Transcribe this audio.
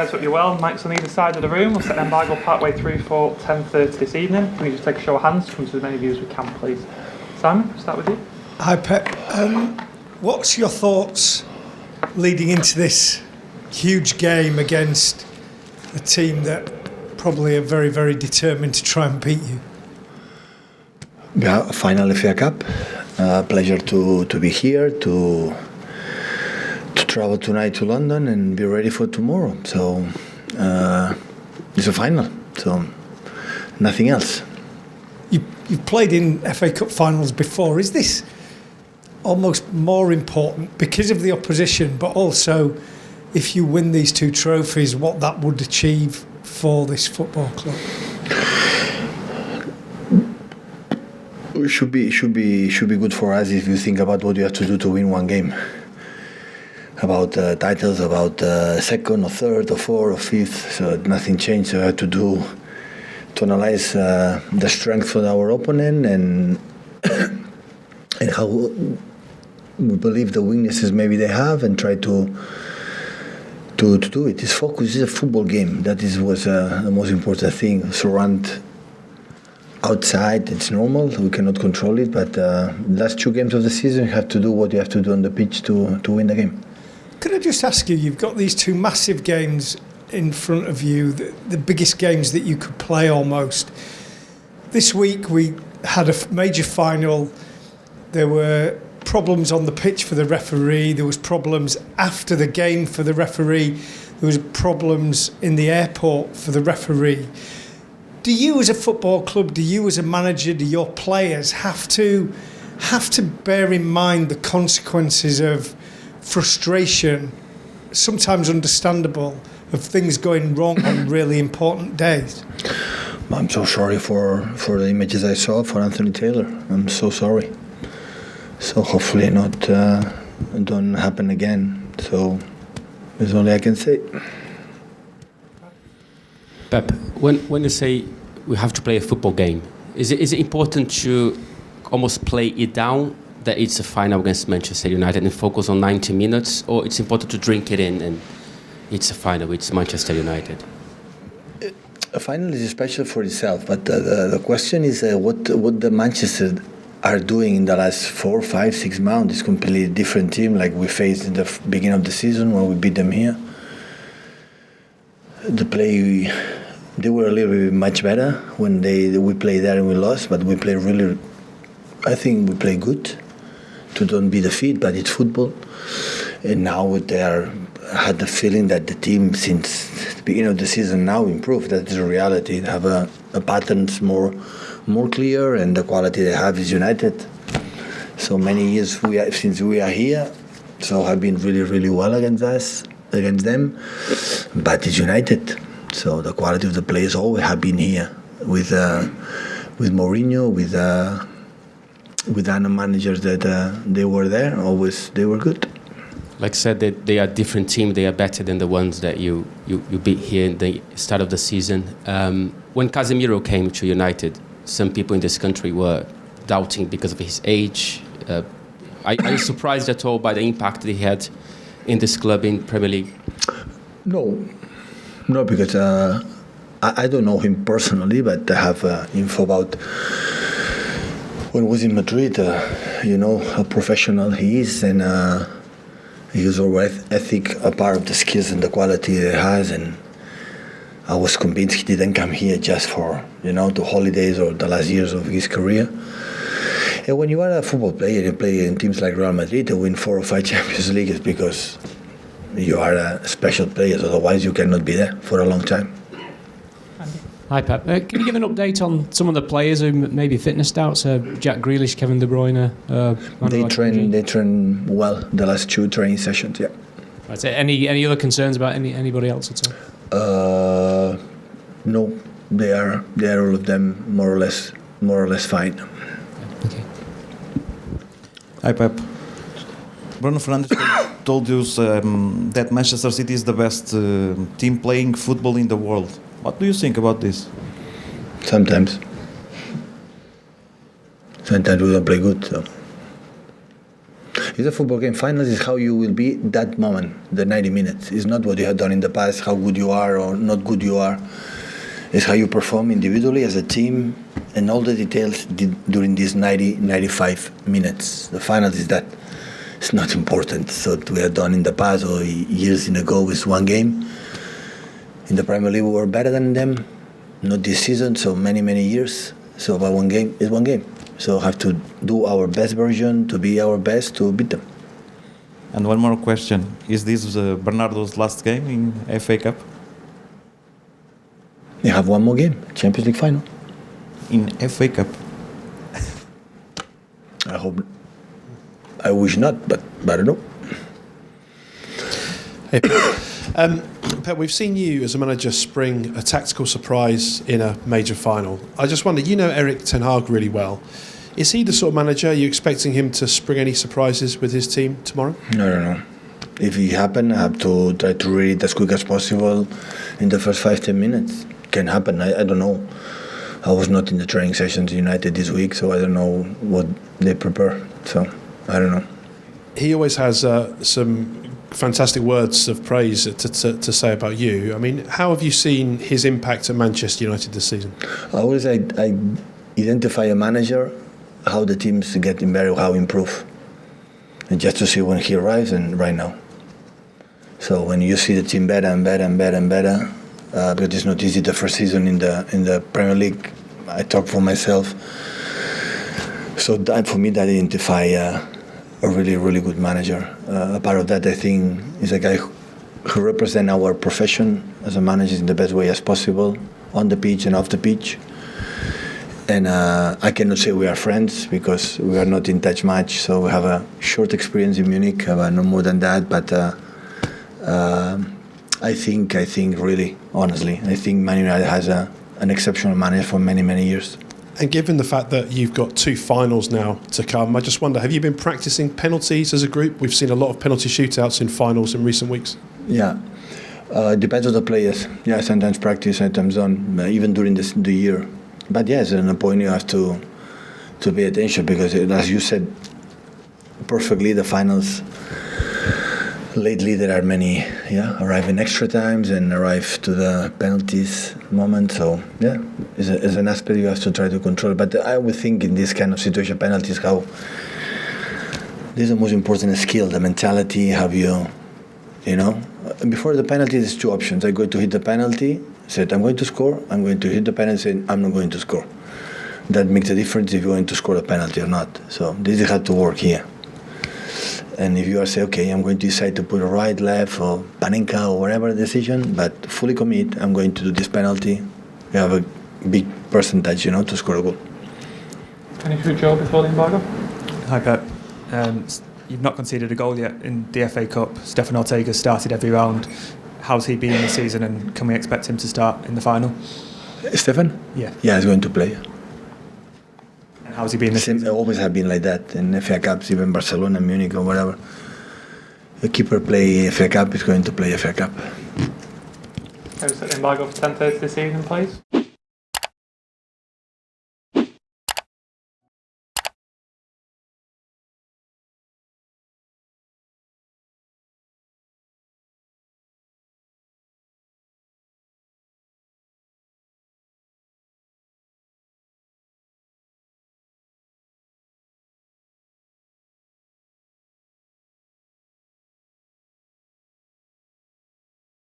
guys, hope you're well. Mike's on either side of the room. We'll set an embargo partway through for 10:30 this evening. Can we just take a show of hands to come to as many of you as we can, please? Simon, we'll start with you. Hi, Pep. What's your thoughts leading into this huge game against a team that probably are very, very determined to try and beat you? Yeah, final FA Cup. Pleasure to be here, to travel tonight to London and be ready for tomorrow. So it's a final, so nothing else. You've played in FA Cup finals before. Is this almost more important because of the opposition, but also if you win these two trophies, what that would achieve for this football club? It should be good for us if you think about what you have to do to win one game. About titles, about second or third or fourth or fifth. So nothing changed. So I have to do to analyze the strength of our opponent and how we believe the weaknesses maybe they have and try to do it. This focus is a football game. That was the most important thing. Surround outside, it's normal. We cannot control it. But last two games of the season, you have to do what you have to do on the pitch to win the game. Could I just ask you, you've got these two massive games in front of you, the biggest games that you could play almost. This week we had a major final. There were problems on the pitch for the referee. There was problems after the game for the referee. There was problems in the airport for the referee. Do you as a football club, do you as a manager, do your players have to bear in mind the consequences of frustration, sometimes understandable, of things going wrong on really important days? I'm so sorry for the images I saw for Anthony Taylor. I'm so sorry. So hopefully don't happen again. So that's all I can say. Pep, when you say we have to play a football game, is it important to almost play it down that it's a final against Manchester United and focus on 90 minutes, or it's important to drink it in and it's a final, it's Manchester United? A final is special for itself, but the question is what the Manchester are doing in the last 4, 5, 6 months. It's a completely different team like we faced in the beginning of the season when we beat them here. They were a little bit much better when we played there and we lost, but we played really, I think we played good to don't be defeated, but it's football. And now had the feeling that the team since the beginning of the season now improved. That is a reality. They have a patterns more clear, and the quality they have is United. So many years since we are here, so have been really, really well against them. But it's United. So the quality of the players always have been here with Mourinho, with other managers that they were there. Always they were good. Like I said, they are a different team. They are better than the ones that you beat here in the start of the season. When Casemiro came to United, some people in this country were doubting because of his age. Are you surprised at all by the impact that he had in this club in Premier League? No, because I don't know him personally, but I have info about when he was in Madrid. How professional he is, and his ethic, a part of the skills and the quality he has. And I was convinced he didn't come here just for the holidays or the last years of his career. And when you are a football player, you play in teams like Real Madrid and win 4 or 5 Champions Leagues because you are a special player. Otherwise, you cannot be there for a long time. Hi, Pep. Can you give an update on some of the players who maybe fitness doubts? Jack Grealish, Kevin De Bruyne. They train well the last 2 training sessions. Yeah. Right. Any other concerns about anybody else at all? No, they are all of them more or less fine. Okay. Hi, Pep. Bruno Fernandes told you that Manchester City is the best team playing football in the world. What do you think about this? Sometimes we don't play good. So It's a football game. Finals is how you will be that moment, the 90 minutes. It's not what you have done in the past, how good you are or not good you are. It's how you perform individually as a team and all the details during these 95 minutes. The finals is that. It's not important. So what we have done in the past or years ago is one game. In the Premier League we were better than them. Not this season, so many years. So but one game is one game. So have to do our best version to be our best to beat them. And one more question: is this Bernardo's last game in FA Cup? You have one more game, Champions League final. In FA Cup. I hope. I wish not, but I don't know. Hey, Pep, we've seen you as a manager spring a tactical surprise in a major final. I just wonder, you know Erik Ten Hag really well. Is he the sort of manager, are you expecting him to spring any surprises with his team tomorrow? No. If it happens, I have to try to read it as quick as possible in the first 5-10 minutes. Can happen, I don't know. I was not in the training sessions in United this week, so I don't know what they prepare. So, I don't know. He always has some fantastic words of praise to say about you. I mean, how have you seen his impact at Manchester United this season? I always I identify a manager, how the team's getting better, how improve. And just to see when he arrives and right now. So when you see the team better and better, because it's not easy the first season in the Premier League, I talk for myself. So that, for me, that identify a really good manager. A part of that, I think, is a guy who represents our profession as a manager in the best way as possible, on the pitch and off the pitch. And I cannot say we are friends because we are not in touch much. So we have a short experience in Munich, no more than that. But I think really, honestly, I think Man United has an exceptional manager for many years. And given the fact that you've got 2 finals now to come, I just wonder, have you been practicing penalties as a group? We've seen a lot of penalty shootouts in finals in recent weeks. Yeah, it depends on the players. Yeah, sometimes practice, sometimes don't, even during the year. But yes, at a point you have to pay attention because, as you said perfectly, the finals, lately there are many, arrive in extra times and arrive to the penalties moment. So, yeah, it's an aspect you have to try to control. But I would think in this kind of situation, penalties, how this is the most important skill, the mentality, have you know. Before the penalty, there's 2 options. I'm going to hit the penalty, said I'm going to score. I'm going to hit the penalty, said I'm not going to score. That makes a difference if you're going to score a penalty or not. So this has to work here. And if you are say, okay, I'm going to decide to put a right, left, or Panenka or whatever decision, but fully commit, I'm going to do this penalty. You have a big percentage, to score a goal. Any for Joe before the embargo? Hi Pep. You've not conceded a goal yet in the FA Cup. Stefan Ortega started every round. How's he been this season, and can we expect him to start in the final? Stefan? Yeah. Yeah, he's going to play. And how's he been this season? Always have been like that in FA Cups, even Barcelona, Munich, or whatever. The keeper play FA Cup is going to play FA Cup. Can we set the embargo for 10:30 this evening, please?